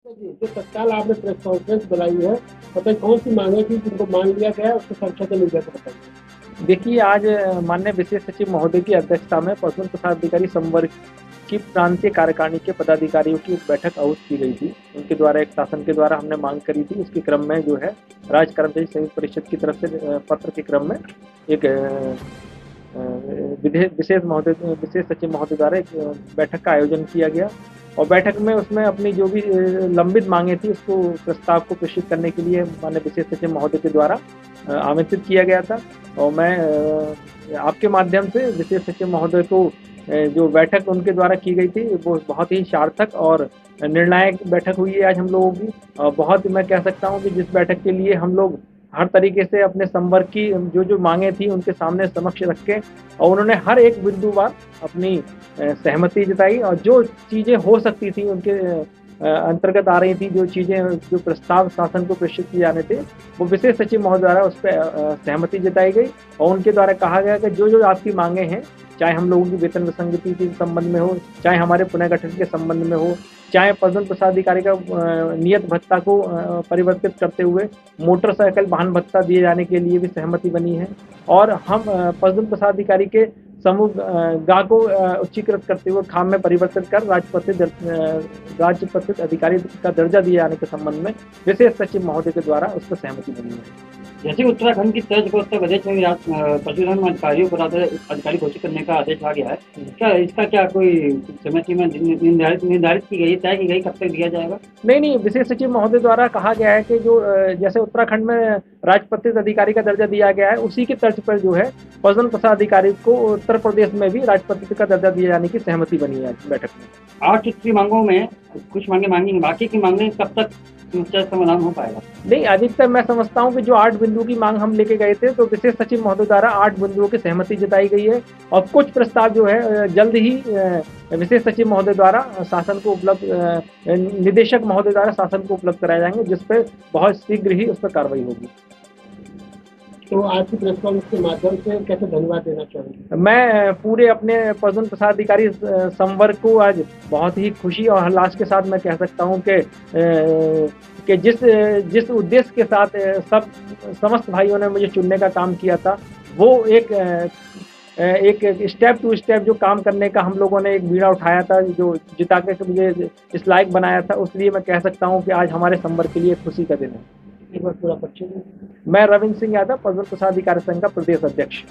जी, जो तत्काल आपने प्रेस कॉन्फ्रेंस बुलाई है, बताइए कौन सी मांगे थी जिनको मान लिया गया है, उसके संक्षिप्त निर्देश बताइए। देखिए, आज माननीय विशेष सचिव महोदय की अध्यक्षता में पशुधन प्रसाद अधिकारी संवर्ग की प्रांतीय कार्यकारिणी के पदाधिकारियों की एक बैठक आहूत की गई थी। उनके द्वारा एक शासन के द्वारा हमने मांग करी थी। उसके क्रम में जो है राज्य कर्मचारी संयुक्त परिषद की तरफ से पत्र के क्रम में एक विशेष सचिव महोदय द्वारा एक बैठक का आयोजन किया गया और बैठक में उसमें अपनी जो भी लंबित मांगे थी उसको प्रस्ताव को प्रेषित करने के लिए माननीय विशेष सचिव महोदय के द्वारा आमंत्रित किया गया था। और मैं आपके माध्यम से विशेष सचिव महोदय को जो बैठक उनके द्वारा की गई थी वो बहुत ही सार्थक और निर्णायक बैठक हुई है आज हम लोगों की। बहुत मैं कह सकता हूँ कि जिस बैठक के लिए हम लोग हर तरीके से अपने संवर्ग की जो मांगे थी उनके सामने समक्ष रख के और उन्होंने हर एक बिंदुवार अपनी सहमति जताई और जो चीज़ें हो सकती थी उनके अंतर्गत आ रही थी, जो चीज़ें जो प्रस्ताव शासन को प्रेषित किए जाने थे वो विशेष सचिव महोदय द्वारा उस पर सहमति जताई गई और उनके द्वारा कहा गया कि जो जो आपकी मांगे हैं, चाहे हम लोगों की वेतन विसंगति के संबंध में हो, चाहे हमारे पुनर्गठन के संबंध में हो, चाहे पशुधन प्रसाद अधिकारी का नियत भत्ता को परिवर्तित करते हुए मोटरसाइकिल वाहन भत्ता दिए जाने के लिए भी सहमति बनी है और हम पशुधन प्रसाद अधिकारी के समूह गा को उच्चीकृत करते हुए खाम में परिवर्तित कर राजपत्रित अधिकारी का दर्जा दिए जाने के संबंध में विशेष सचिव महोदय के द्वारा उस पर सहमति बनी है। जैसे उत्तराखंड की तर्ज पर उत्तर प्रदेश में पशुधन अधिकारियों को अधिकारी घोषित करने का आदेश आ गया है, क्या इसका क्या कोई समय सीमा निर्धारित की गई, तय की गई, कब तक दिया जाएगा? नहीं, विशेष सचिव महोदय द्वारा कहा गया है कि जो जैसे उत्तराखंड में राजपत्रित अधिकारी का दर्जा दिया गया है उसी के तर्ज पर जो है पशुधन प्रसाद अधिकारी को उत्तर प्रदेश में भी राजपत्रित का दर्जा दिए जाने की सहमति बनी है बैठक में। 8 सूत्री मांगों में कुछ मांगे मांगी, बाकी की मांगे कब तक समाधान हो पाएगा? नहीं, अधिकतर मैं समझता हूं कि जो 8 बिंदुओं की मांग हम लेके गए थे तो विशेष सचिव महोदय द्वारा 8 बिंदुओं की सहमति जताई गई है और कुछ प्रस्ताव जो है जल्द ही विशेष सचिव महोदय द्वारा शासन को उपलब्ध निदेशक महोदय द्वारा शासन को उपलब्ध कराए जाएंगे, जिस पर बहुत शीघ्र ही उस पर कार्रवाई होगी। तो आज की प्रेस कॉन्फ्रेंस के माध्यम से कैसे धन्यवाद देना चाहूँगी? मैं पूरे अपने पशुधन प्रसाद अधिकारी संवर्ग को आज बहुत ही खुशी और हर्षोल्लास के साथ मैं कह सकता हूँ कि जिस उद्देश्य के साथ समस्त भाइयों ने मुझे चुनने का काम किया था वो एक स्टेप टू स्टेप जो काम करने का हम लोगों ने एक बीड़ा उठाया था, जो जिता के मुझे इस लायक बनाया था, उसलिए मैं कह सकता हूँ कि आज हमारे संवर्ग के लिए खुशी का दिन है। एक बार पूरा परिचय। मैं रविंद्र सिंह यादव, पशुधन प्रसाद अधिकारी संघ का प्रदेश अध्यक्ष।